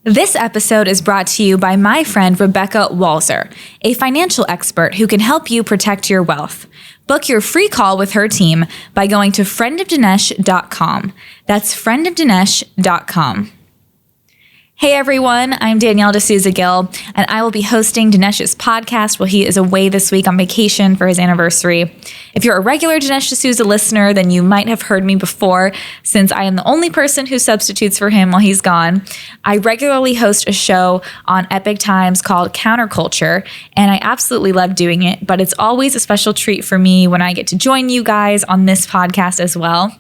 This episode is brought to you by my friend Rebecca Walzer, a financial expert who can help you protect your wealth. Book your free call with her team by going to friendofdinesh.com. That's friendofdinesh.com. Hey everyone, I'm Danielle D'Souza Gill, and I will be hosting Dinesh's podcast while he is away this week on vacation for his anniversary. If you're a regular Dinesh D'Souza listener, then you might have heard me before, since I am the only person who substitutes for him while he's gone. I regularly host a show on Epic Times called Counterculture, and I absolutely love doing it, but it's always a special treat for me when I get to join you guys on this podcast as well.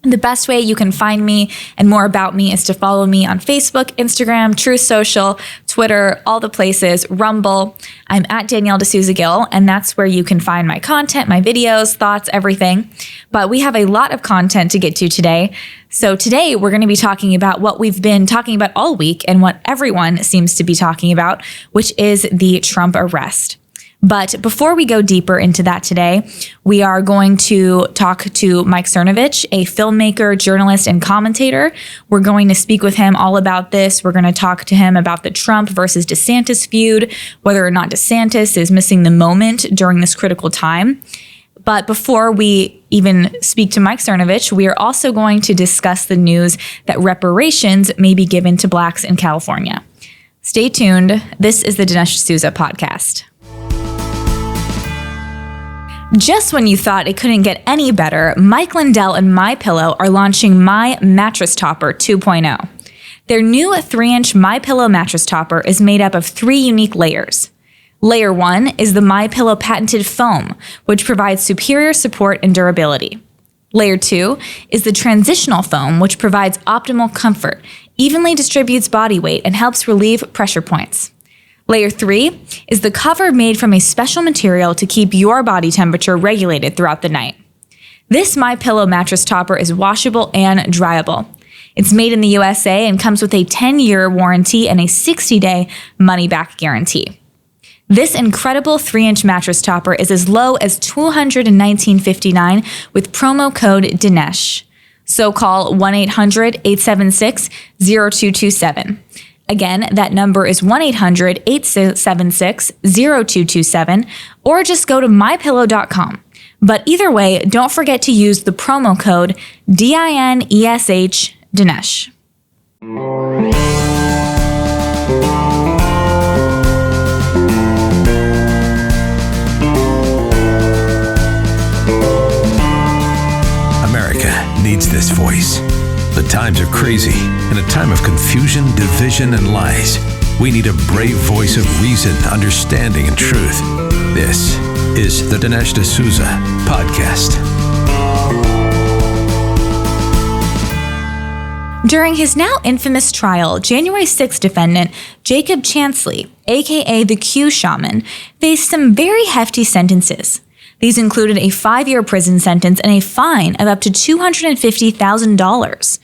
The best way you can find me and more about me is to follow me on Facebook, Instagram, Truth Social, Twitter, all the places, Rumble. I'm at Danielle D'Souza Gill, and that's where you can find my content, my videos, thoughts, everything. But we have a lot of content to get to today. So today we're going to be talking about what we've been talking about all week and what everyone seems to be talking about, which is the Trump arrest. But before we go deeper into that today, we are going to talk to Mike Cernovich, a filmmaker, journalist, and commentator. We're going to speak with him all about this. We're going to talk to him about the Trump versus DeSantis feud, whether or not DeSantis is missing the moment during this critical time. But before we even speak to Mike Cernovich, we are also going to discuss the news that reparations may be given to Blacks in California. Stay tuned. This is the Dinesh D'Souza podcast. Just when you thought it couldn't get any better, Mike Lindell and MyPillow are launching My Mattress Topper 2.0. Their new 3-inch MyPillow mattress topper is made up of 3 unique layers. Layer 1 is the MyPillow patented foam, which provides superior support and durability. Layer 2 is the transitional foam, which provides optimal comfort, evenly distributes body weight, and helps relieve pressure points. Layer 3 is the cover made from a special material to keep your body temperature regulated throughout the night. This MyPillow mattress topper is washable and dryable. It's made in the USA and comes with a 10-year warranty and a 60-day money-back guarantee. This incredible 3-inch mattress topper is as low as $219.59 with promo code Dinesh. So call 1-800-876-0227. Again, that number is 1-800-876-0227, or just go to mypillow.com. But either way, don't forget to use the promo code DINESH Dinesh. America needs this voice. The times are crazy. In a time of confusion, division, and lies, we need a brave voice of reason, understanding, and truth. This is the Dinesh D'Souza podcast. During his now infamous trial, January 6 defendant Jacob Chansley, aka the Q Shaman, faced some very hefty sentences. These included a 5-year prison sentence and a fine of up to $250,000.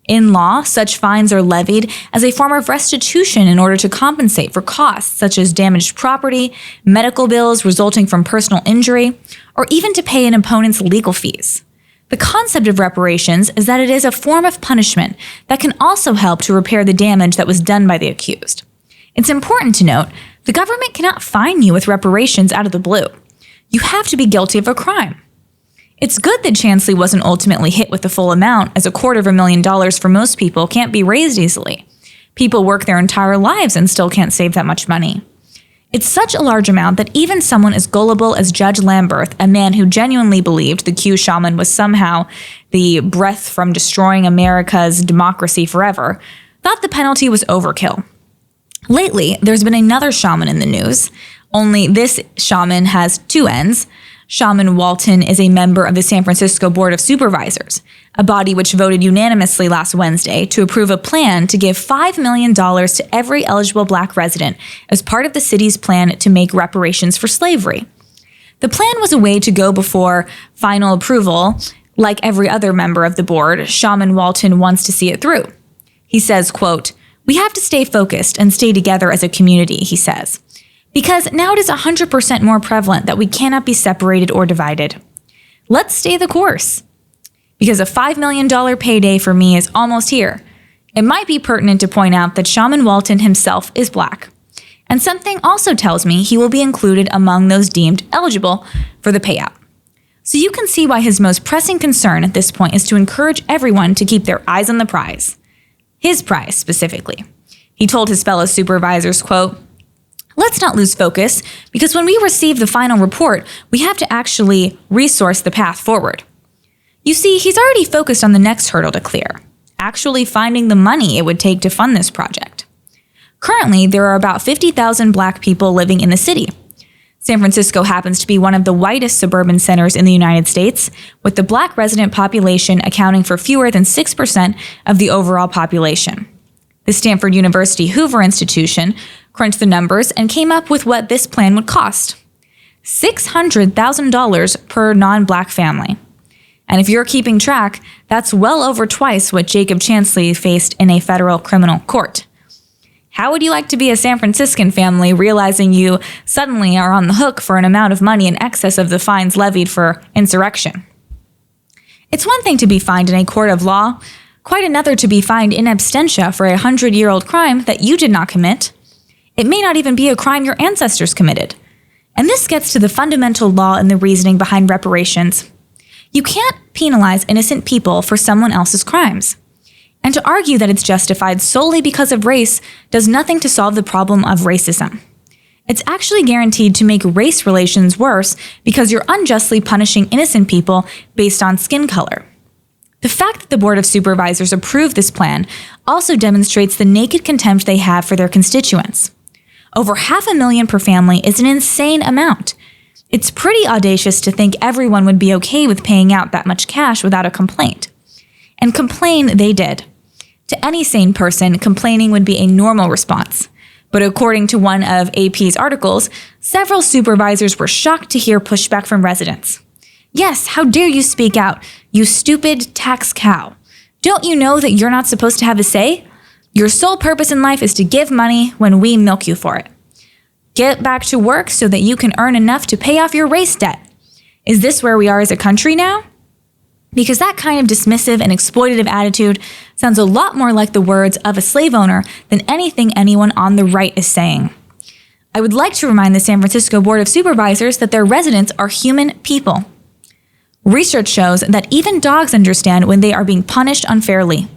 In law, such fines are levied as a form of restitution in order to compensate for costs such as damaged property, medical bills resulting from personal injury, or even to pay an opponent's legal fees. The concept of reparations is that it is a form of punishment that can also help to repair the damage that was done by the accused. It's important to note, the government cannot fine you with reparations out of the blue. You have to be guilty of a crime. It's good that Chansley wasn't ultimately hit with the full amount, as $250,000 for most people can't be raised easily. People work their entire lives and still can't save that much money. It's such a large amount that even someone as gullible as Judge Lamberth, a man who genuinely believed the Q Shaman was somehow the breath from destroying America's democracy forever, thought the penalty was overkill. Lately, there's been another shaman in the news. Only this shaman has 2 ends. Shaman Walton is a member of the San Francisco Board of Supervisors, a body which voted unanimously last Wednesday to approve a plan to give $5 million to every eligible Black resident as part of the city's plan to make reparations for slavery. The plan was a way to go before final approval. Like every other member of the board, Shaman Walton wants to see it through. He says, quote, "We have to stay focused and stay together as a community," he says. Because now it is 100% more prevalent that we cannot be separated or divided. Let's stay the course. Because a $5 million payday for me is almost here, It might be pertinent to point out that Shaman Walton himself is Black. And something also tells me he will be included among those deemed eligible for the payout. So you can see why his most pressing concern at this point is to encourage everyone to keep their eyes on the prize. His prize, specifically. He told his fellow supervisors, quote, "Let's not lose focus, because when we receive the final report, we have to actually resource the path forward." You see, he's already focused on the next hurdle to clear, actually finding the money it would take to fund this project. Currently, there are about 50,000 Black people living in the city. San Francisco happens to be one of the whitest suburban centers in the United States, with the Black resident population accounting for fewer than 6% of the overall population. The Stanford University Hoover Institution crunched the numbers and came up with what this plan would cost: $600,000 per non-Black family. And if you're keeping track, that's well over twice what Jacob Chansley faced in a federal criminal court. How would you like to be a San Franciscan family realizing you suddenly are on the hook for an amount of money in excess of the fines levied for insurrection? It's one thing to be fined in a court of law, quite another to be fined in absentia for a 100-year-old crime that you did not commit. It may not even be a crime your ancestors committed. And this gets to the fundamental law and the reasoning behind reparations. You can't penalize innocent people for someone else's crimes. And to argue that it's justified solely because of race does nothing to solve the problem of racism. It's actually guaranteed to make race relations worse because you're unjustly punishing innocent people based on skin color. The fact that the Board of Supervisors approved this plan also demonstrates the naked contempt they have for their constituents. Over $500,000 per family is an insane amount. It's pretty audacious to think everyone would be okay with paying out that much cash without a complaint. And complain they did. To any sane person, complaining would be a normal response. But according to one of AP's articles, several supervisors were shocked to hear pushback from residents. "Yes, how dare you speak out, you stupid tax cow. Don't you know that you're not supposed to have a say? Your sole purpose in life is to give money when we milk you for it. Get back to work so that you can earn enough to pay off your race debt. Is this where we are as a country now?" Because that kind of dismissive and exploitative attitude sounds a lot more like the words of a slave owner than anything anyone on the right is saying. I would like to remind the San Francisco Board of Supervisors that their residents are human people. Research shows that even dogs understand when they are being punished unfairly.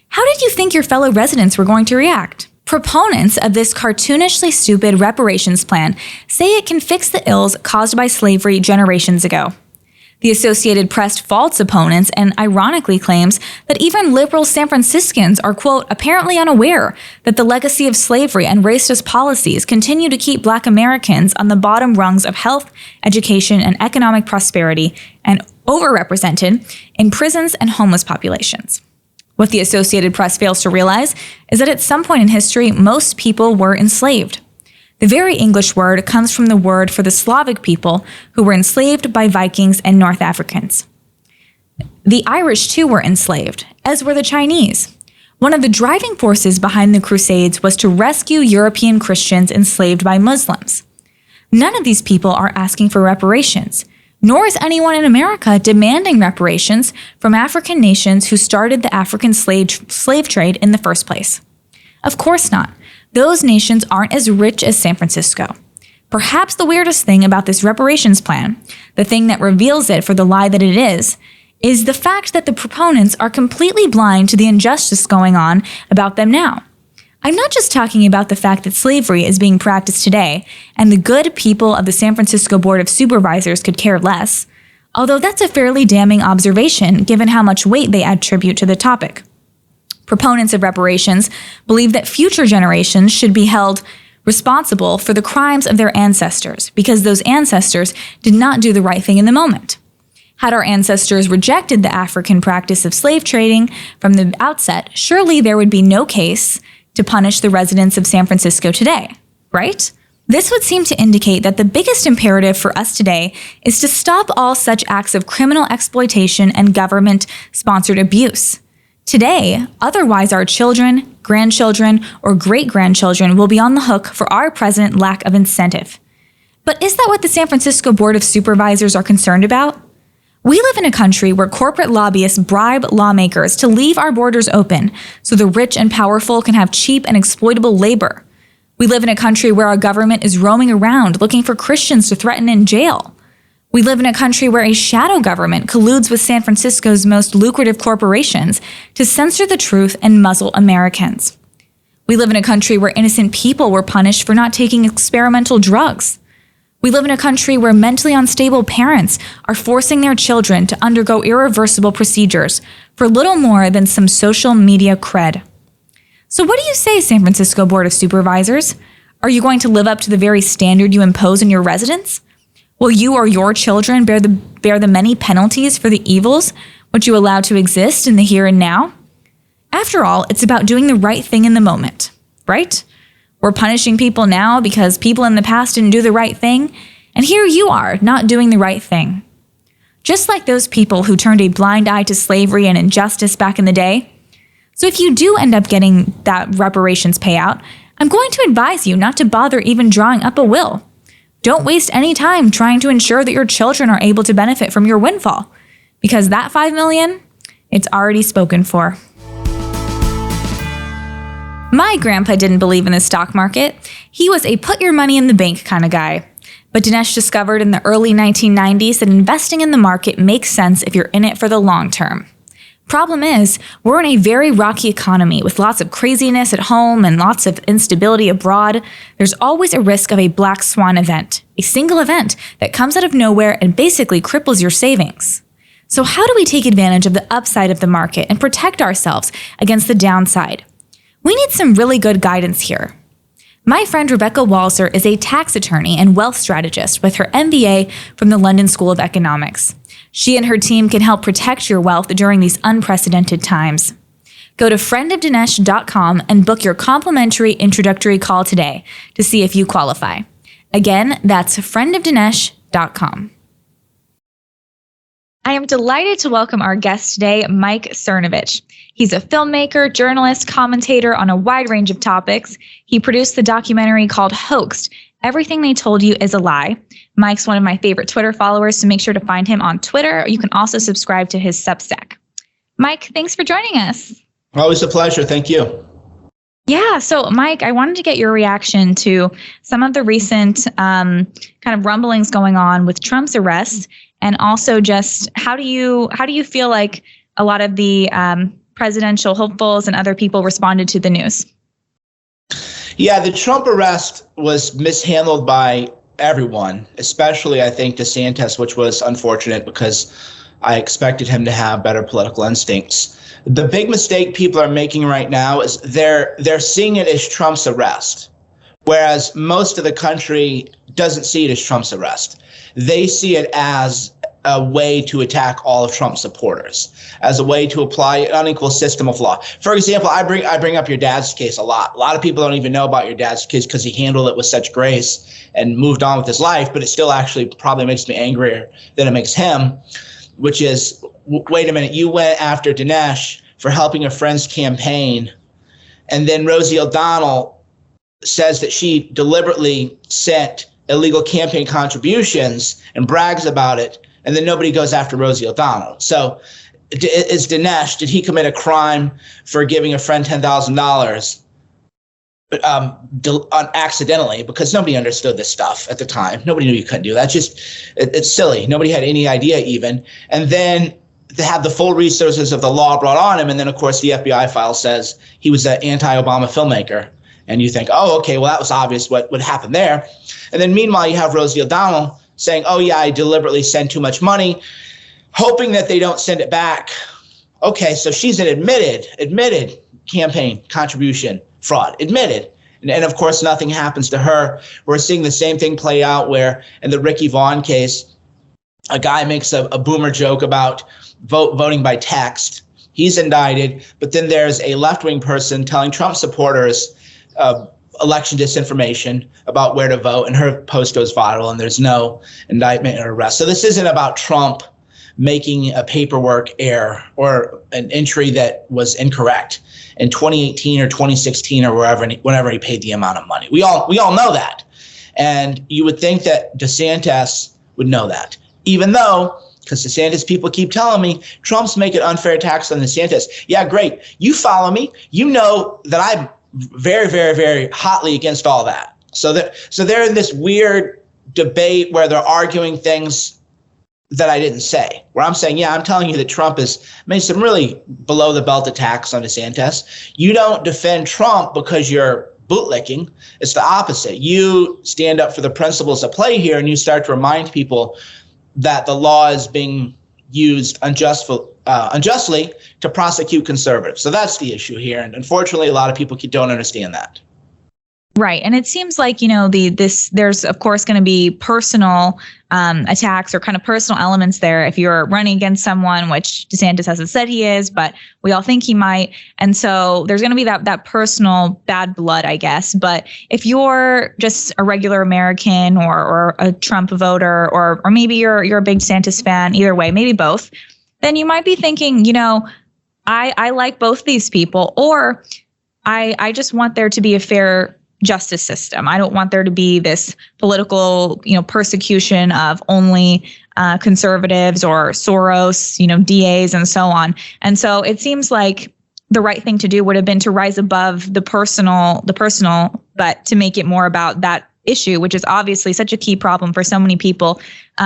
How did you think your fellow residents were going to react? Proponents of this cartoonishly stupid reparations plan say it can fix the ills caused by slavery generations ago. The Associated Press faults opponents and ironically claims that even liberal San Franciscans are, quote, apparently unaware that the legacy of slavery and racist policies continue to keep Black Americans on the bottom rungs of health, education, and economic prosperity and overrepresented in prisons and homeless populations. What the Associated Press fails to realize is that at some point in history, most people were enslaved. The very English word comes from the word for the Slavic people who were enslaved by Vikings and North Africans. The Irish, too, were enslaved, as were the Chinese. One of the driving forces behind the Crusades was to rescue European Christians enslaved by Muslims. None of these people are asking for reparations, nor is anyone in America demanding reparations from African nations who started the African slave trade in the first place. Of course not. Those nations aren't as rich as San Francisco. Perhaps the weirdest thing about this reparations plan, the thing that reveals it for the lie that it is the fact that the proponents are completely blind to the injustice going on about them now. I'm not just talking about the fact that slavery is being practiced today, and the good people of the San Francisco Board of Supervisors could care less, although that's a fairly damning observation given how much weight they attribute to the topic. Proponents of reparations believe that future generations should be held responsible for the crimes of their ancestors because those ancestors did not do the right thing in the moment. Had our ancestors rejected the African practice of slave trading from the outset, surely there would be no case to punish the residents of San Francisco today, right? This would seem to indicate that the biggest imperative for us today is to stop all such acts of criminal exploitation and government-sponsored abuse. Today, otherwise our children, grandchildren, or great-grandchildren will be on the hook for our present lack of incentive. But is that what the San Francisco Board of Supervisors are concerned about? We live in a country where corporate lobbyists bribe lawmakers to leave our borders open so the rich and powerful can have cheap and exploitable labor. We live in a country where our government is roaming around looking for Christians to threaten in jail. We live in a country where a shadow government colludes with San Francisco's most lucrative corporations to censor the truth and muzzle Americans. We live in a country where innocent people were punished for not taking experimental drugs. We live in a country where mentally unstable parents are forcing their children to undergo irreversible procedures for little more than some social media cred. So what do you say, San Francisco Board of Supervisors? Are you going to live up to the very standard you impose on your residents? Will you or your children bear the many penalties for the evils which you allow to exist in the here and now? After all, it's about doing the right thing in the moment, right? We're punishing people now because people in the past didn't do the right thing, and here you are, not doing the right thing. Just like those people who turned a blind eye to slavery and injustice back in the day. So if you do end up getting that reparations payout, I'm going to advise you not to bother even drawing up a will. Don't waste any time trying to ensure that your children are able to benefit from your windfall, because that $5 million, it's already spoken for. My grandpa didn't believe in the stock market. He was a put your money in the bank kind of guy. But Dinesh discovered in the early 1990s that investing in the market makes sense if you're in it for the long term. Problem is, we're in a very rocky economy with lots of craziness at home and lots of instability abroad. There's always a risk of a black swan event, a single event that comes out of nowhere and basically cripples your savings. So how do we take advantage of the upside of the market and protect ourselves against the downside? We need some really good guidance here. My friend Rebecca Walser is a tax attorney and wealth strategist with her MBA from the London School of Economics. She and her team can help protect your wealth during these unprecedented times. Go to friendofdinesh.com and book your complimentary introductory call today to see if you qualify. Again, that's friendofdinesh.com. I am delighted to welcome our guest today, Mike Cernovich. He's a filmmaker, journalist, commentator on a wide range of topics. He produced the documentary called Hoaxed, Everything They Told You Is a Lie. Mike's one of my favorite Twitter followers, so make sure to find him on Twitter. You can also subscribe to his Substack. Mike, thanks for joining us. Always a pleasure. Thank you. Yeah. So, Mike, I wanted to get your reaction to some of the recent kind of rumblings going on with Trump's arrest, and also just how do you feel like a lot of the presidential hopefuls and other people responded to the news? Yeah, the Trump arrest was mishandled by everyone, especially, I think, DeSantis, which was unfortunate because I expected him to have better political instincts. The big mistake people are making right now is they're seeing it as Trump's arrest, whereas most of the country doesn't see it as Trump's arrest. They see it as a way to attack all of Trump's supporters, as a way to apply an unequal system of law. For example, I bring up your dad's case a lot. A lot of people don't even know about your dad's case because he handled it with such grace and moved on with his life, but it still actually probably makes me angrier than it makes him, which is, wait a minute, you went after Dinesh for helping a friend's campaign, and then Rosie O'Donnell says that she deliberately sent illegal campaign contributions and brags about it, and then nobody goes after Rosie O'Donnell. So is Dinesh, did he commit a crime for giving a friend $10,000 accidentally, because nobody understood this stuff at the time? Nobody knew you couldn't do that. It's silly. Nobody had any idea even. And then to have the full resources of the law brought on him, and then, of course, the FBI file says he was an anti-Obama filmmaker. And you think, oh, okay, well, that was obvious what would happen there. And then meanwhile, you have Rosie O'Donnell saying, oh, yeah, I deliberately sent too much money, hoping that they don't send it back. Okay, so she's an admitted campaign contribution fraud, admitted. And of course, nothing happens to her. We're seeing the same thing play out where in the Ricky Vaughn case, a guy makes a boomer joke about voting by text. He's indicted, but then there's a left-wing person telling Trump supporters election disinformation about where to vote, and her post goes viral, and there's no indictment or arrest. So this isn't about Trump making a paperwork error or an entry that was incorrect in 2018 or 2016 or whenever he paid the amount of money. We all know that, and you would think that DeSantis would know that, even though because DeSantis people keep telling me Trump's making unfair tax on DeSantis. Yeah, great. You follow me. You know that I'm very, very, very hotly against all that. So they're in this weird debate where they're arguing things that I didn't say, where I'm saying, yeah, I'm telling you that Trump has made some really below the belt attacks on DeSantis. You don't defend Trump because you're bootlicking. It's the opposite. You stand up for the principles at play here, and you start to remind people that the law is being used unjustly to prosecute conservatives. So that's the issue here. And unfortunately, a lot of people don't understand that. Right. And it seems like, there's, of course, going to be personal attacks or kind of personal elements there if you're running against someone, which DeSantis hasn't said he is, but we all think he might. And so there's going to be that personal bad blood, I guess. But if you're just a regular American or a Trump voter, or maybe you're a big DeSantis fan, either way, maybe both, then you might be thinking, I like both these people, or I just want there to be a fair justice system. I don't want there to be this political, persecution of only conservatives or Soros, DAs and so on. And so it seems like the right thing to do would have been to rise above the personal, but to make it more about that issue, which is obviously such a key problem for so many people,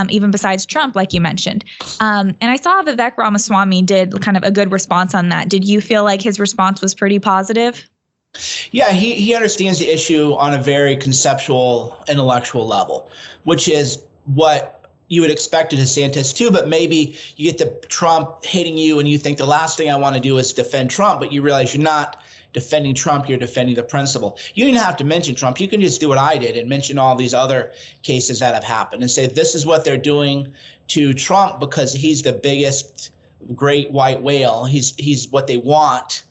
even besides Trump, like you mentioned. And I saw Vivek Ramaswamy did kind of a good response on that. Did you feel like his response was pretty positive? Yeah, he understands the issue on a very conceptual, intellectual level, which is what you would expect of DeSantis too. But maybe you get the Trump hitting you and you think the last thing I want to do is defend Trump, but you realize you're not defending Trump, you're defending the principle. You don't have to mention Trump. You can just do what I did and mention all these other cases that have happened and say this is what they're doing to Trump because he's the biggest great white whale. He's what they want.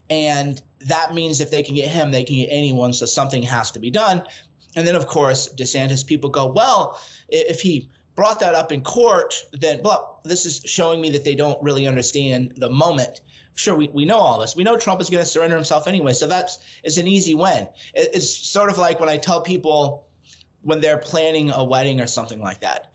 And that means if they can get him, they can get anyone. So something has to be done. And then, of course, DeSantis people go, well, if he brought that up in court, then, well, this is showing me that they don't really understand the moment. Sure, we know all this. We know Trump is going to surrender himself anyway. So it's an easy win. It's sort of like when I tell people when they're planning a wedding or something like that,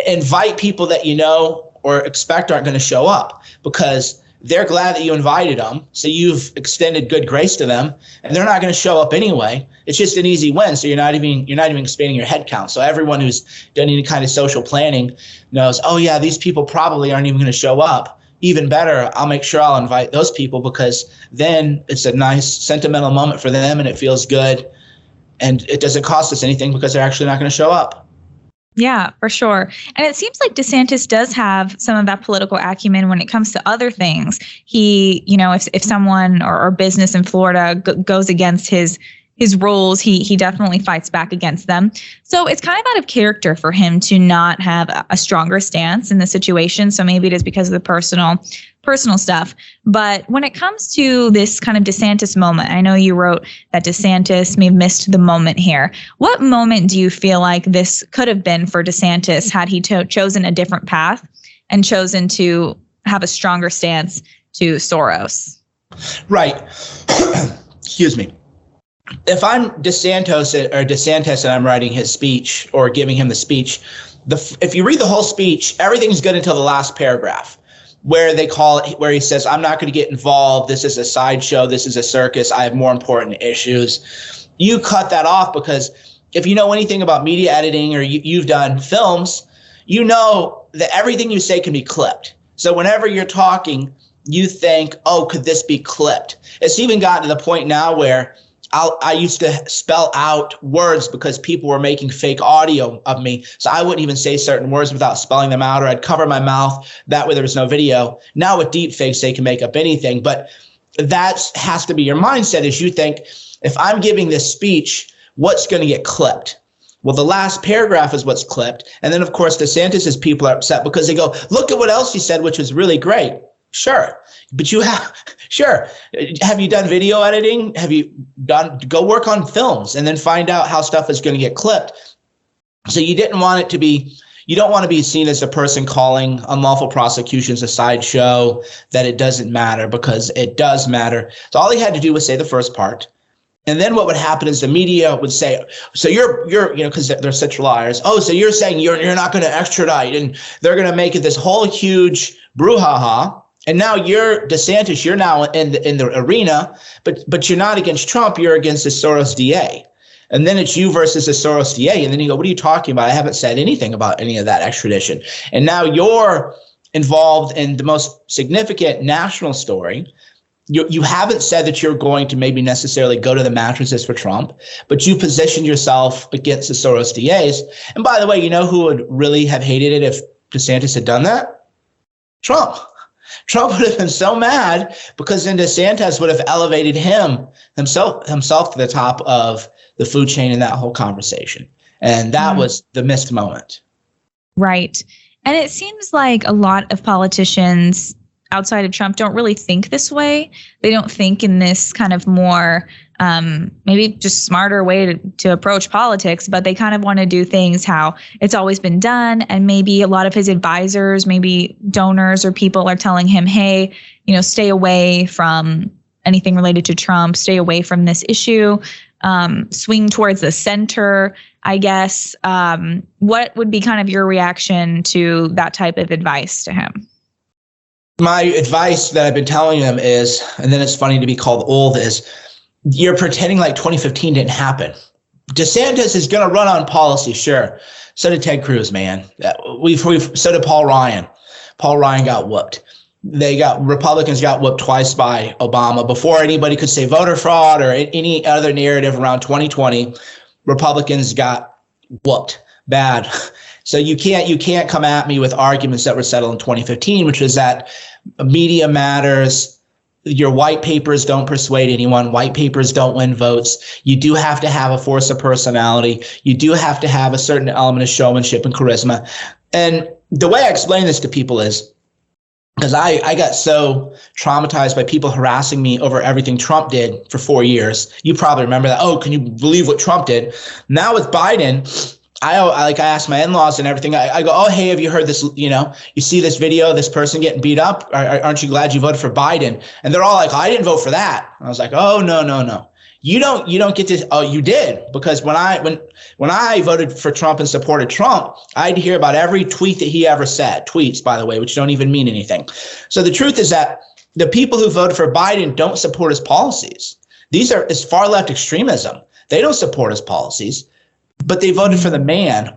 invite people that you know or expect aren't going to show up because they're glad that you invited them. So you've extended good grace to them and they're not going to show up anyway. It's just an easy win. So you're not even expanding your head count. So everyone who's done any kind of social planning knows, oh yeah, these people probably aren't even going to show up. Even better, I'll make sure I'll invite those people because then it's a nice sentimental moment for them and it feels good. And it doesn't cost us anything because they're actually not going to show up. Yeah, for sure. And it seems like DeSantis does have some of that political acumen when it comes to other things. He, if someone or business in Florida goes against his rules, he definitely fights back against them. So it's kind of out of character for him to not have a stronger stance in the situation. So maybe it is because of the personal stuff. But when it comes to this kind of DeSantis moment, I know you wrote that DeSantis may have missed the moment here. What moment do you feel like this could have been for DeSantis had he chosen a different path and chosen to have a stronger stance to Soros? Right. Excuse me. If I'm DeSantis and I'm writing his speech or giving him the speech, if you read the whole speech, everything's good until the last paragraph where where he says, I'm not going to get involved. This is a sideshow. This is a circus. I have more important issues. You cut that off because if you know anything about media editing or you've done films, you know that everything you say can be clipped. So whenever you're talking, you think, oh, could this be clipped? It's even gotten to the point now where I used to spell out words because people were making fake audio of me. So I wouldn't even say certain words without spelling them out, or I'd cover my mouth. That way there was no video. Now with deep fakes, they can make up anything. But that has to be your mindset is you think, if I'm giving this speech, what's going to get clipped? Well, the last paragraph is what's clipped. And then, of course, DeSantis's people are upset because they go, look at what else you said, which was really great. Sure. But have you done video editing? Go work on films and then find out how stuff is going to get clipped. So you don't want to be seen as the person calling unlawful prosecutions a sideshow, that it doesn't matter, because it does matter. So all he had to do was say the first part. And then what would happen is the media would say, so you're, because they're such liars. Oh, so you're saying you're not going to extradite, and they're going to make it this whole huge brouhaha. And now you're DeSantis, you're now in the arena, but you're not against Trump, you're against the Soros DA. And then it's you versus the Soros DA. And then you go, what are you talking about? I haven't said anything about any of that extradition. And now you're involved in the most significant national story. You haven't said that you're going to maybe necessarily go to the mattresses for Trump, but you positioned yourself against the Soros DAs. And by the way, you know who would really have hated it if DeSantis had done that? Trump. Trump would have been so mad, because then DeSantis would have elevated himself to the top of the food chain in that whole conversation. And that was the missed moment. Right. And it seems like a lot of politicians outside of Trump don't really think this way. They don't think in this kind of more maybe just smarter way to approach politics, but they kind of want to do things how it's always been done. And maybe a lot of his advisors, maybe donors or people are telling him, hey, stay away from anything related to Trump, stay away from this issue, swing towards the center, I guess. What would be kind of your reaction to that type of advice to him? My advice that I've been telling them is, and then it's funny to be called old, is you're pretending like 2015 didn't happen. DeSantis is going to run on policy, sure. So did Ted Cruz, man. So did Paul Ryan. Paul Ryan got whooped. Republicans got whooped twice by Obama. Before anybody could say voter fraud or any other narrative around 2020, Republicans got whooped bad. So you can't come at me with arguments that were settled in 2015, which is that media matters. Your white papers don't persuade anyone. White papers don't win votes. You do have to have a force of personality. You do have to have a certain element of showmanship and charisma. And the way I explain this to people is, because I got so traumatized by people harassing me over everything Trump did for 4 years. You probably remember that. Oh, can you believe what Trump did? Now with Biden, I asked my in-laws and everything. I go, oh, hey, have you heard this? You see this video, this person getting beat up? Aren't you glad you voted for Biden? And they're all like, I didn't vote for that. And I was like, oh, no. You don't get this. Oh, you did. Because when I voted for Trump and supported Trump, I'd hear about every tweet that he ever said. Tweets, by the way, which don't even mean anything. So the truth is that the people who voted for Biden don't support his policies. It's far left extremism. They don't support his policies. But they voted for the man,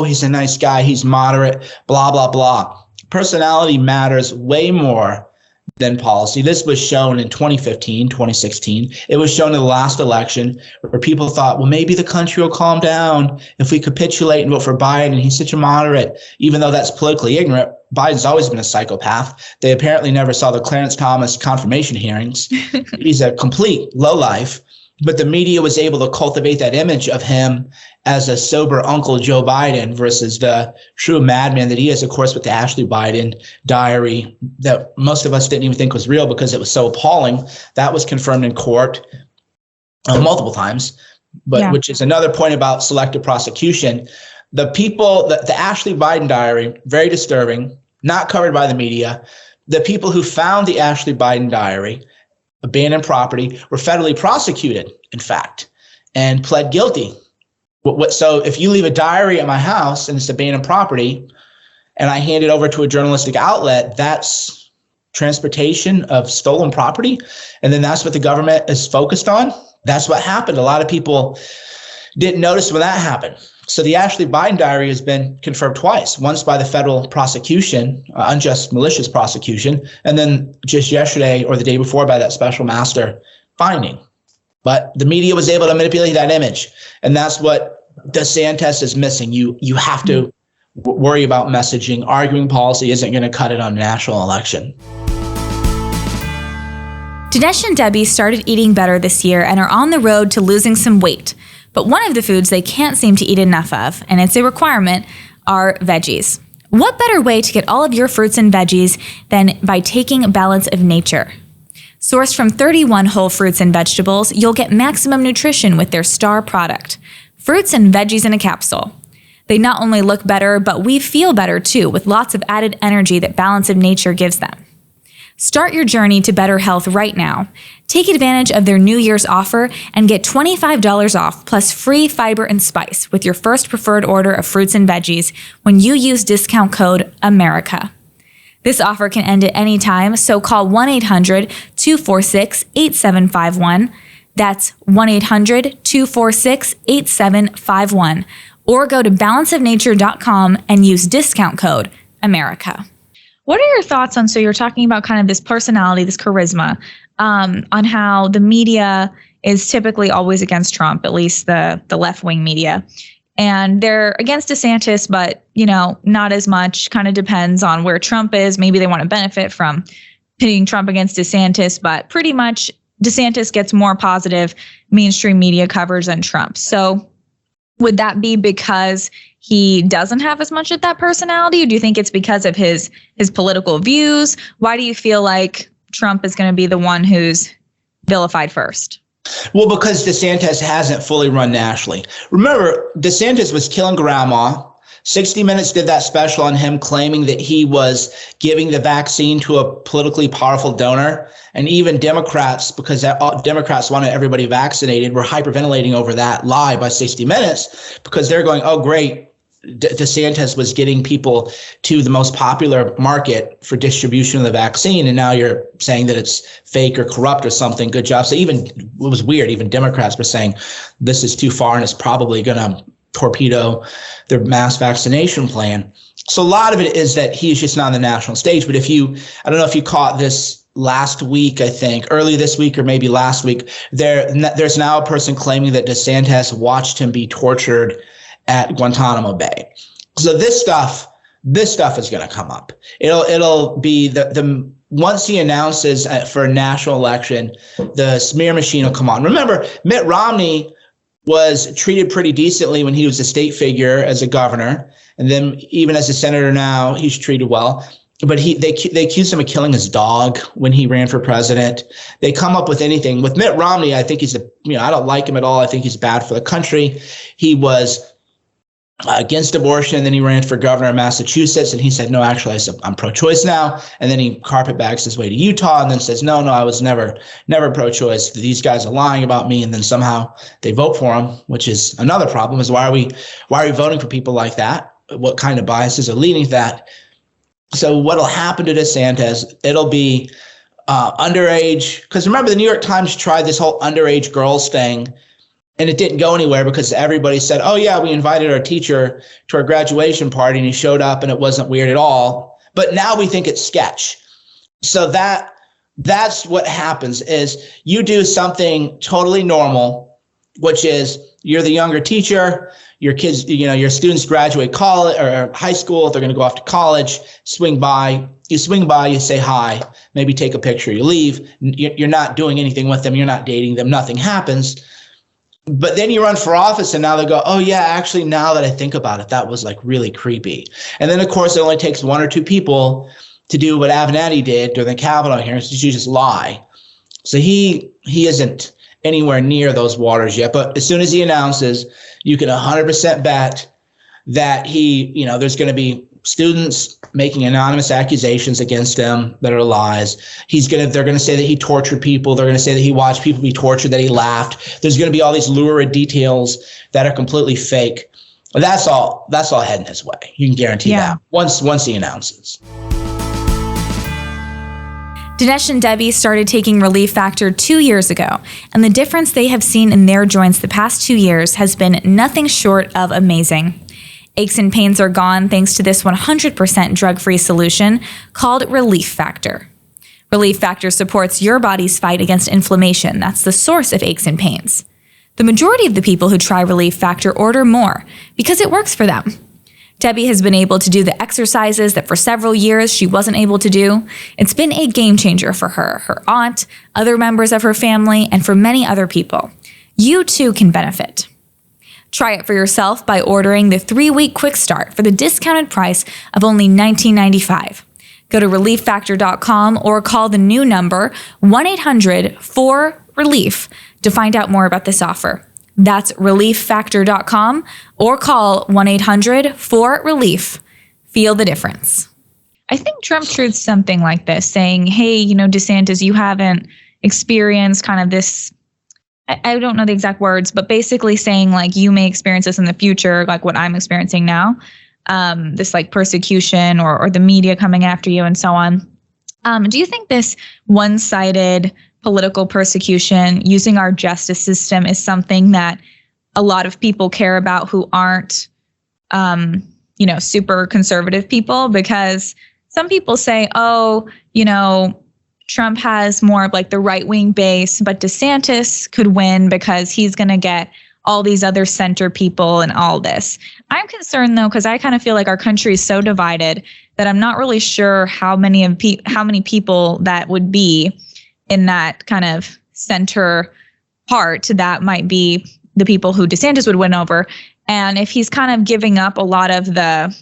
he's a nice guy, he's moderate, blah, blah, blah. Personality matters way more than policy. This was shown in 2015, 2016. It was shown in the last election where people thought, well, maybe the country will calm down if we capitulate and vote for Biden. He's such a moderate, even though that's politically ignorant. Biden's always been a psychopath. They apparently never saw the Clarence Thomas confirmation hearings. He's a complete lowlife. But the media was able to cultivate that image of him as a sober Uncle Joe Biden versus the true madman that he is, of course, with the Ashley Biden diary that most of us didn't even think was real because it was so appalling. That was confirmed in court multiple times, which is another point about selective prosecution. The Ashley Biden diary, very disturbing, not covered by the media. The people who found the Ashley Biden diary, abandoned property, were federally prosecuted, in fact, and pled guilty. So if you leave a diary at my house and it's abandoned property and I hand it over to a journalistic outlet, that's transportation of stolen property. And then that's what the government is focused on. That's what happened. A lot of people didn't notice when that happened. So the Ashley Biden diary has been confirmed twice, once by the federal prosecution, unjust malicious prosecution, and then just yesterday or the day before by that special master finding. But the media was able to manipulate that image. And that's what DeSantis is missing. You have to worry about messaging. Arguing policy isn't going to cut it on a national election. Dinesh and Debbie started eating better this year and are on the road to losing some weight. But one of the foods they can't seem to eat enough of, and it's a requirement, are veggies. What better way to get all of your fruits and veggies than by taking Balance of Nature? Sourced from 31 whole fruits and vegetables, you'll get maximum nutrition with their star product, fruits and veggies in a capsule. They not only look better, but we feel better too, with lots of added energy that Balance of Nature gives them. Start your journey to better health right now. Take advantage of their New Year's offer and get $25 off plus free fiber and spice with your first preferred order of fruits and veggies when you use discount code AMERICA. This offer can end at any time, so call 1-800-246-8751. That's 1-800-246-8751. Or go to balanceofnature.com and use discount code AMERICA. What are your thoughts on, so you're talking about kind of this personality, this charisma, on how the media is typically always against Trump, at least the left-wing media. And they're against DeSantis, but, not as much. Kind of depends on where Trump is. Maybe they want to benefit from pitting Trump against DeSantis, but pretty much DeSantis gets more positive mainstream media coverage than Trump. So would that be because he doesn't have as much of that personality? Or do you think it's because of his political views? Why do you feel like Trump is going to be the one who's vilified first? Well, because DeSantis hasn't fully run nationally. Remember, DeSantis was killing grandma. 60 Minutes did that special on him claiming that he was giving the vaccine to a politically powerful donor. And even Democrats, because Democrats wanted everybody vaccinated, were hyperventilating over that lie by 60 Minutes because they're going, oh, great. DeSantis was getting people to the most popular market for distribution of the vaccine. And now you're saying that it's fake or corrupt or something. Good job. So it was weird. Even Democrats were saying this is too far and it's probably going to torpedo their mass vaccination plan. So a lot of it is that he's just not on the national stage. But I don't know if you caught this last week, I think, early this week or maybe last week, there's now a person claiming that DeSantis watched him be tortured at Guantanamo Bay. So this stuff is going to come up. It'll be the once he announces for a national election, the smear machine will come on. Remember, Mitt Romney was treated pretty decently when he was a state figure as a governor, and then even as a senator now, he's treated well. But they accused him of killing his dog when he ran for president. They come up with anything. With Mitt Romney, I think I don't like him at all. I think he's bad for the country. He was against abortion, and then he ran for governor of Massachusetts, and he said, no, actually, I'm pro-choice now. And then he carpetbags his way to Utah and then says, no, I was never pro-choice. These guys are lying about me. And then somehow they vote for him, which is another problem, is why are we voting for people like that? What kind of biases are leading to that? So what'll happen to DeSantis, it'll be underage, because remember, the New York Times tried this whole underage girls thing, and it didn't go anywhere because everybody said, oh, yeah, we invited our teacher to our graduation party and he showed up and it wasn't weird at all. But now we think it's sketch. So that's what happens is you do something totally normal, which is you're the younger teacher, your kids, your students graduate college or high school. They're going to go off to college, swing by, you say hi, maybe take a picture, you leave. You're not doing anything with them. You're not dating them. Nothing happens. But then you run for office and now they go, oh, yeah, actually, now that I think about it, that was like really creepy. And then, of course, it only takes one or two people to do what Avenatti did during the Kavanaugh hearings, you just lie. So he isn't anywhere near those waters yet. But as soon as he announces, you can 100% bet that there's going to be students making anonymous accusations against him that are lies. They're going to say that he tortured people. They're going to say that he watched people be tortured, that he laughed. There's going to be all these lurid details that are completely fake. That's all heading his way. You can guarantee that once he announces. Dinesh and Debbie started taking Relief Factor 2 years ago, and the difference they have seen in their joints the past 2 years has been nothing short of amazing. Aches and pains are gone thanks to this 100% drug-free solution called Relief Factor. Relief Factor supports your body's fight against inflammation. That's the source of aches and pains. The majority of the people who try Relief Factor order more because it works for them. Debbie has been able to do the exercises that for several years she wasn't able to do. It's been a game changer for her, her aunt, other members of her family, and for many other people. You too can benefit. Try it for yourself by ordering the 3-week quick start for the discounted price of only $19.95. Go to relieffactor.com or call the new number 1-800-4RELIEF to find out more about this offer. That's relieffactor.com or call 1-800-4RELIEF. Feel the difference. I think Trump truths something like this, saying, hey, DeSantis, you haven't experienced kind of this, I don't know the exact words, but basically saying like, you may experience this in the future, like what I'm experiencing now, this like persecution or the media coming after you and so on. Do you think this one-sided political persecution using our justice system is something that a lot of people care about who aren't, super conservative people? Because some people say, Trump has more of like the right-wing base, but DeSantis could win because he's going to get all these other center people and all this. I'm concerned though, because I kind of feel like our country is so divided that I'm not really sure how many people that would be in that kind of center part that might be the people who DeSantis would win over. And if he's kind of giving up a lot of the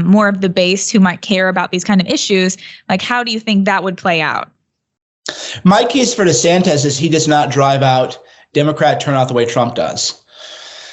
more of the base who might care about these kind of issues, like how do you think that would play out? My case for DeSantis is he does not drive out Democrat turnout the way Trump does.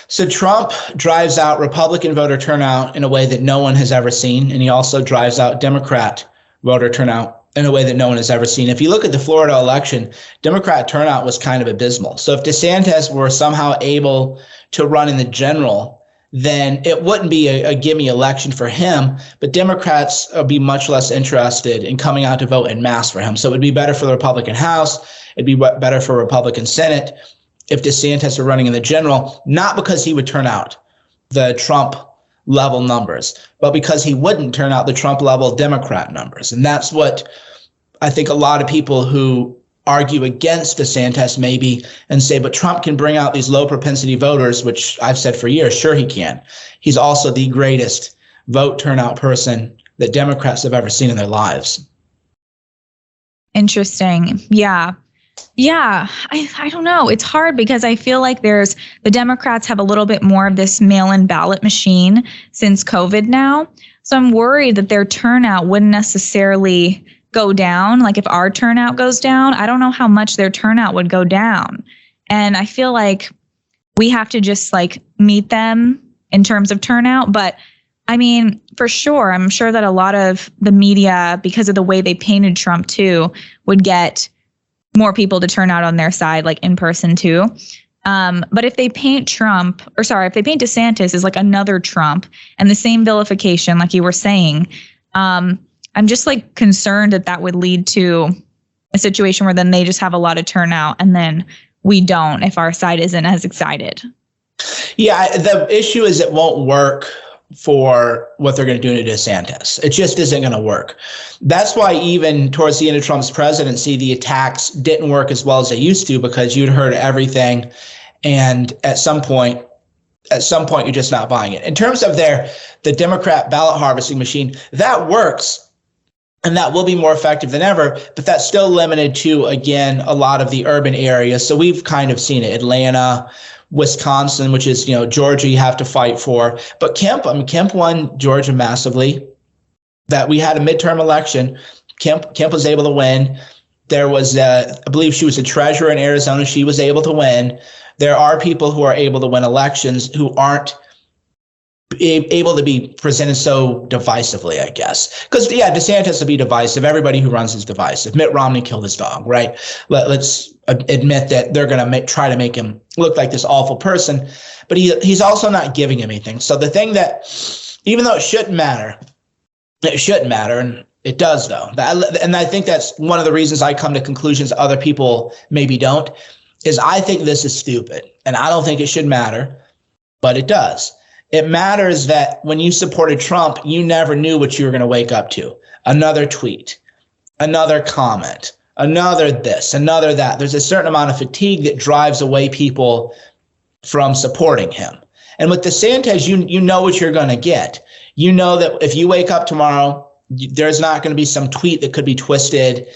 So Trump drives out Republican voter turnout in a way that no one has ever seen, and he also drives out Democrat voter turnout in a way that no one has ever seen. If you look at the Florida election, Democrat turnout was kind of abysmal. So if DeSantis were somehow able to run in the general, then it wouldn't be a gimme election for him, but Democrats would be much less interested in coming out to vote en masse for him. So it would be better for the Republican House. It'd be better for Republican Senate if DeSantis were running in the general, not because he would turn out the Trump level numbers, but because he wouldn't turn out the Trump level Democrat numbers. And that's what I think a lot of people who argue against DeSantis maybe and say, but Trump can bring out these low propensity voters, which I've said for years, sure he can. He's also the greatest vote turnout person that Democrats have ever seen in their lives. Interesting. Yeah. I don't know. It's hard because I feel like the Democrats have a little bit more of this mail-in ballot machine since COVID now. So I'm worried that their turnout wouldn't necessarily go down. Like if our turnout goes down, I don't know how much their turnout would go down. And I feel like we have to just like meet them in terms of turnout. But I mean, for sure, I'm sure that a lot of the media, because of the way they painted Trump too, would get more people to turn out on their side, like in person too. But if they paint DeSantis as like another Trump and the same vilification, like you were saying, I'm just like concerned that would lead to a situation where then they just have a lot of turnout and then we don't if our side isn't as excited. Yeah, the issue is it won't work for what they're going to do to DeSantis. It just isn't going to work. That's why even towards the end of Trump's presidency, the attacks didn't work as well as they used to, because you'd heard everything. And at some point, you're just not buying it. In terms of the Democrat ballot harvesting machine, that works. And that will be more effective than ever, but that's still limited to, again, a lot of the urban areas. So we've kind of seen it, Atlanta, Wisconsin, which is, Georgia you have to fight for. But Kemp won Georgia massively. That we had a midterm election. Kemp was able to win. There was, I believe she was a treasurer in Arizona. She was able to win. There are people who are able to win elections who aren't able to be presented so divisively, I guess. Because, DeSantis will be divisive. Everybody who runs is divisive. Mitt Romney killed his dog, right? Let's admit that they're going to try to make him look like this awful person. But he's also not giving him anything. So the thing that, even though it shouldn't matter, and it does, though. And I think that's one of the reasons I come to conclusions other people maybe don't, is I think this is stupid. And I don't think it should matter, but it does. It matters that when you supported Trump, you never knew what you were going to wake up to. Another tweet, another comment, another this, another that. There's a certain amount of fatigue that drives away people from supporting him. And with DeSantis, you know what you're going to get. You know that if you wake up tomorrow, there's not going to be some tweet that could be twisted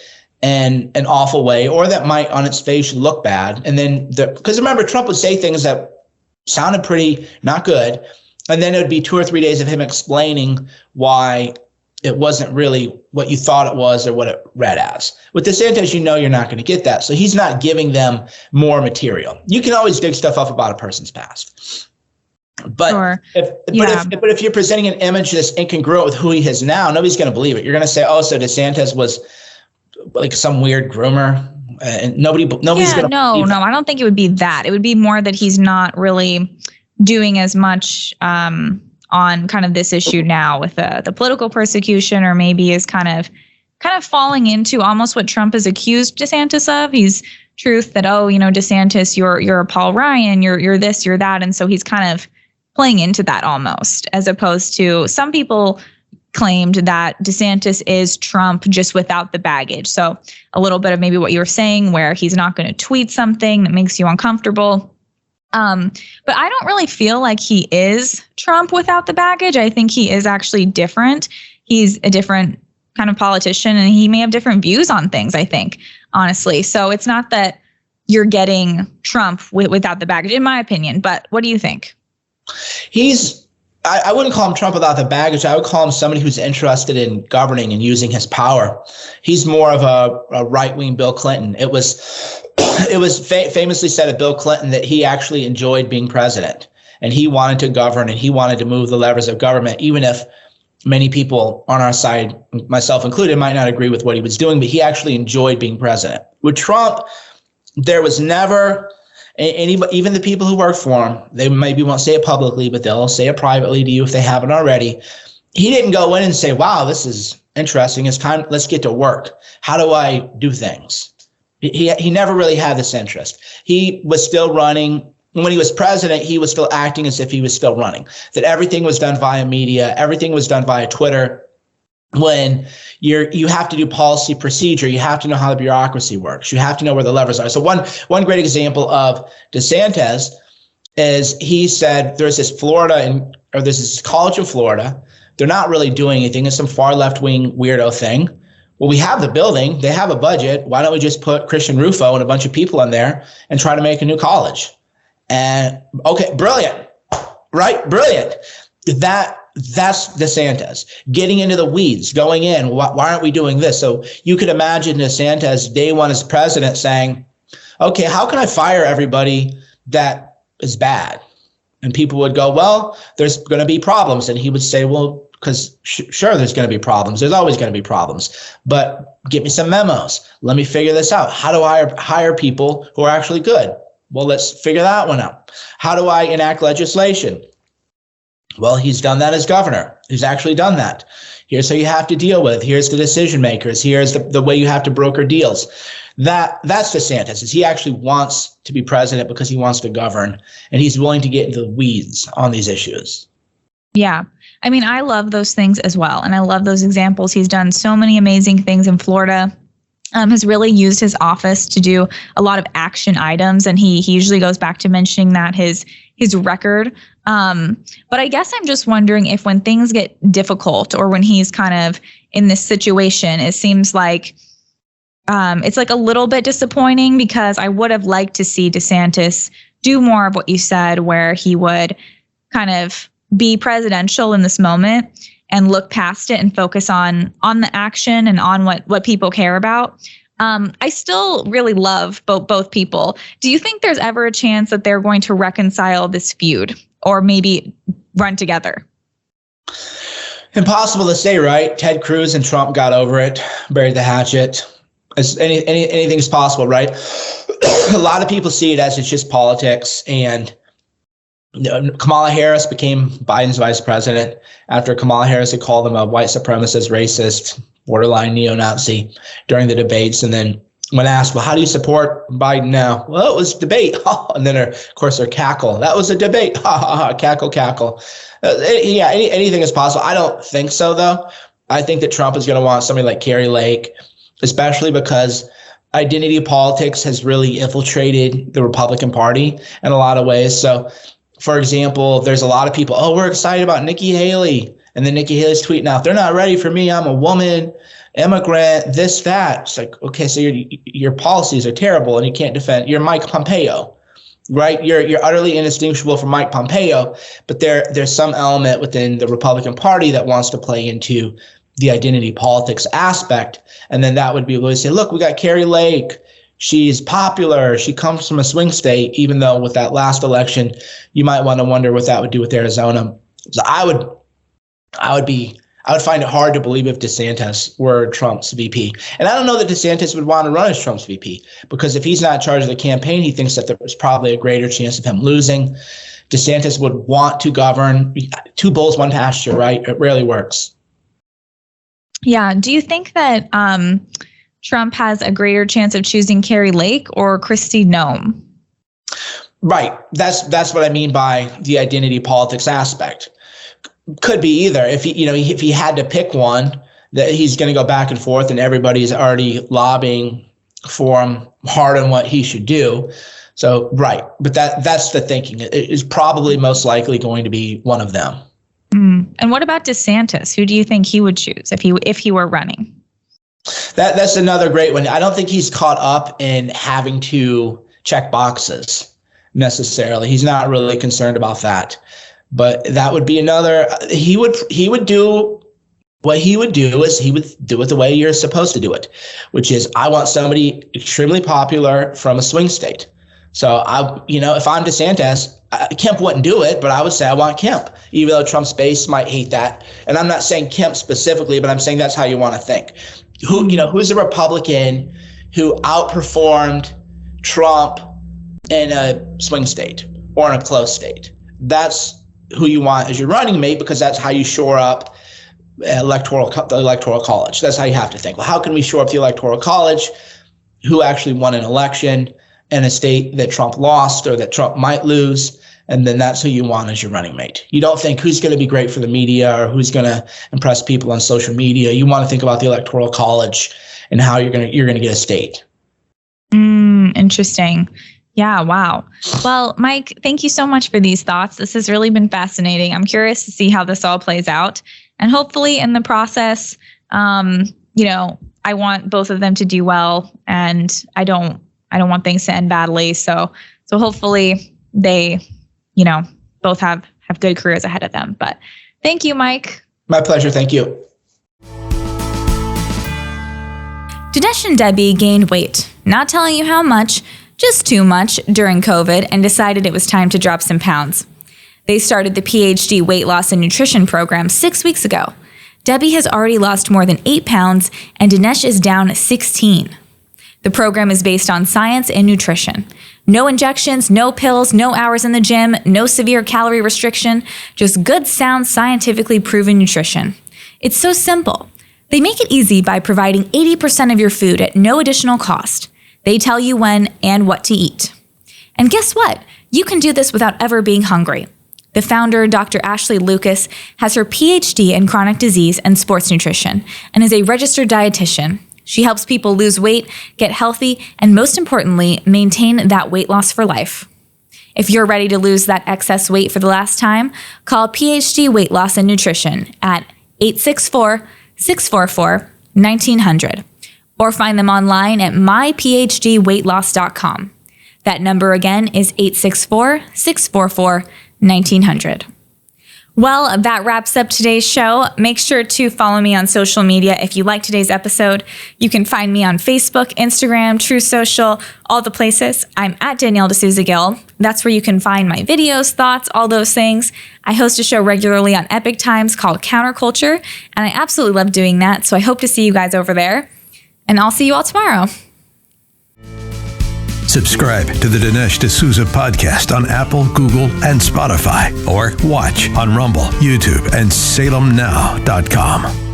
in an awful way, or that might on its face look bad. And then, because remember, Trump would say things that sounded pretty not good. And then it would be 2 or 3 days of him explaining why it wasn't really what you thought it was or what it read as. With DeSantis, you're not going to get that. So he's not giving them more material. You can always dig stuff up about a person's past. But Sure. if you're presenting an image that's incongruent with who he is now, nobody's going to believe it. You're going to say, "Oh, so DeSantis was like some weird groomer," and nobody's going to. No, I don't think it would be that. It would be more that he's not really doing as much on kind of this issue now with the political persecution, or maybe is kind of falling into almost what Trump has accused DeSantis of. He's truth that, DeSantis, you're a Paul Ryan, you're this, you're that, and so he's kind of playing into that almost, as opposed to some people claimed that DeSantis is Trump just without the baggage. So a little bit of maybe what you were saying, where he's not going to tweet something that makes you uncomfortable. But I don't really feel like he is Trump without the baggage. I think he is actually different. He's a different kind of politician, and he may have different views on things, I think, honestly. So it's not that you're getting Trump without the baggage, in my opinion. But what do you think? I wouldn't call him Trump without the baggage. I would call him somebody who's interested in governing and using his power. He's more of a right-wing Bill Clinton. It was famously said of Bill Clinton that he actually enjoyed being president, and he wanted to govern, and he wanted to move the levers of government, even if many people on our side, myself included, might not agree with what he was doing, but he actually enjoyed being president. With Trump, there was never anybody, even the people who work for him, they maybe won't say it publicly, but they'll say it privately to you if they haven't already. He didn't go in and say, "Wow, this is interesting. It's time. Let's get to work. How do I do things?" He never really had this interest. He was still running. When he was president, he was still acting as if he was still running, that everything was done via media, everything was done via Twitter. When you have to do policy procedure, you have to know how the bureaucracy works. You have to know where the levers are. So one great example of DeSantis is he said there's this there's this college in Florida. They're not really doing anything. It's some far left-wing weirdo thing. Well, we have the building. They have a budget. Why don't we just put Christian Rufo and a bunch of people in there and try to make a new college? And okay, brilliant, right? Brilliant. That's DeSantis getting into the weeds, going in. Why aren't we doing this? So you could imagine DeSantis day one as president saying, "Okay, how can I fire everybody that is bad?" And people would go, "Well, there's going to be problems." And he would say, "Well, because sure, there's going to be problems. There's always going to be problems. But give me some memos. Let me figure this out. How do I hire people who are actually good? Well, let's figure that one out. How do I enact legislation? Well, he's done that as governor. He's actually done that. Here's how you have to deal with it. Here's the decision makers. Here's the way you have to broker deals." That's DeSantis. Is he actually wants to be president because he wants to govern, and he's willing to get into the weeds on these issues. Yeah. I mean, I love those things as well. And I love those examples. He's done so many amazing things in Florida. Has really used his office to do a lot of action items. And he usually goes back to mentioning that his record. But I guess I'm just wondering if when things get difficult, or when he's kind of in this situation, it seems like it's like a little bit disappointing, because I would have liked to see DeSantis do more of what you said, where he would kind of be presidential in this moment and look past it and focus on the action and on what people care about. I still really love both people. Do you think there's ever a chance that they're going to reconcile this feud, or maybe run together? Impossible to say, right? Ted Cruz and Trump got over it, buried the hatchet. Anything is possible, right? A lot of people see it as it's just politics, and Kamala Harris became Biden's vice president after Kamala Harris had called him a white supremacist, racist, borderline neo-Nazi during the debates. And then when asked, "Well, how do you support Biden now?" "Well, it was debate." And then, of course, their cackle. "That was a debate." Cackle, cackle. Anything is possible. I don't think so, though. I think that Trump is going to want somebody like Kari Lake, especially because identity politics has really infiltrated the Republican Party in a lot of ways. So, for example, there's a lot of people, "Oh, we're excited about Nikki Haley." And then Nikki Haley's tweeting out, "They're not ready for me. I'm a woman, immigrant, this, that." It's like, okay, so your policies are terrible and you can't defend. You're Mike Pompeo, right? You're utterly indistinguishable from Mike Pompeo. But there's some element within the Republican Party that wants to play into the identity politics aspect. And then that would be able to say, "Look, we got Kari Lake. She's popular. She comes from a swing state, even though with that last election, you might want to wonder what that would do with Arizona. So I would find it hard to believe if DeSantis were Trump's VP. And I don't know that DeSantis would want to run as Trump's VP, because if he's not in charge of the campaign, he thinks that there's probably a greater chance of him losing. DeSantis would want to govern. Two bulls, one pasture, right? It rarely works. Yeah. Do you think that Trump has a greater chance of choosing Carrie Lake or Kristi Noem? Right. That's what I mean by the identity politics aspect. Could be either. If he had to pick one, that he's going to go back and forth, and everybody's already lobbying for him hard on what he should do. So, right. But that's the thinking. It is probably most likely going to be one of them. And what about DeSantis? Who do you think he would choose if he were running? That's another great one. I don't think he's caught up in having to check boxes necessarily. He's not really concerned about that. But that would be another. He would do what he would do is he would do it the way you're supposed to do it, which is I want somebody extremely popular from a swing state. So if I'm DeSantis, Kemp wouldn't do it, but I would say I want Kemp, even though Trump's base might hate that. And I'm not saying Kemp specifically, but I'm saying that's how you want to think. Who's a Republican who outperformed Trump in a swing state or in a close state? That's who you want as your running mate, because that's how you shore up the electoral college. That's how you have to think. Well, how can we shore up the electoral college? Who actually won an election in a state that Trump lost or that Trump might lose? And then that's who you want as your running mate. You don't think who's going to be great for the media or who's going to impress people on social media. You want to think about the electoral college and how you're going to get a state. Interesting. Yeah. Wow. Well, Mike, thank you so much for these thoughts. This has really been fascinating. I'm curious to see how this all plays out. And hopefully in the process, I want both of them to do well, and I don't want things to end badly. So hopefully they, both have good careers ahead of them. But thank you, Mike. My pleasure. Thank you. Dinesh and Debbie gained weight, not telling you how much, just too much during COVID, and decided it was time to drop some pounds. They started the PhD weight loss and nutrition program 6 weeks ago. Debbie has already lost more than 8 pounds, and Dinesh is down 16. The program is based on science and nutrition. No injections, no pills, no hours in the gym, no severe calorie restriction, just good, sound, scientifically proven nutrition. It's so simple. They make it easy by providing 80% of your food at no additional cost. They tell you when and what to eat. And guess what? You can do this without ever being hungry. The founder, Dr. Ashley Lucas, has her PhD in chronic disease and sports nutrition and is a registered dietitian. She helps people lose weight, get healthy, and most importantly, maintain that weight loss for life. If you're ready to lose that excess weight for the last time, call PhD Weight Loss and Nutrition at 864-644-1900 or find them online at myphdweightloss.com. That number again is 864-644-1900. Well, that wraps up today's show. Make sure to follow me on social media if you like today's episode. You can find me on Facebook, Instagram, True Social, all the places. I'm at Danielle D'Souza Gill. That's where you can find my videos, thoughts, all those things. I host a show regularly on Epic Times called Counterculture, and I absolutely love doing that. So I hope to see you guys over there, and I'll see you all tomorrow. Subscribe to the Dinesh D'Souza podcast on Apple, Google, and Spotify, or watch on Rumble, YouTube, and SalemNow.com.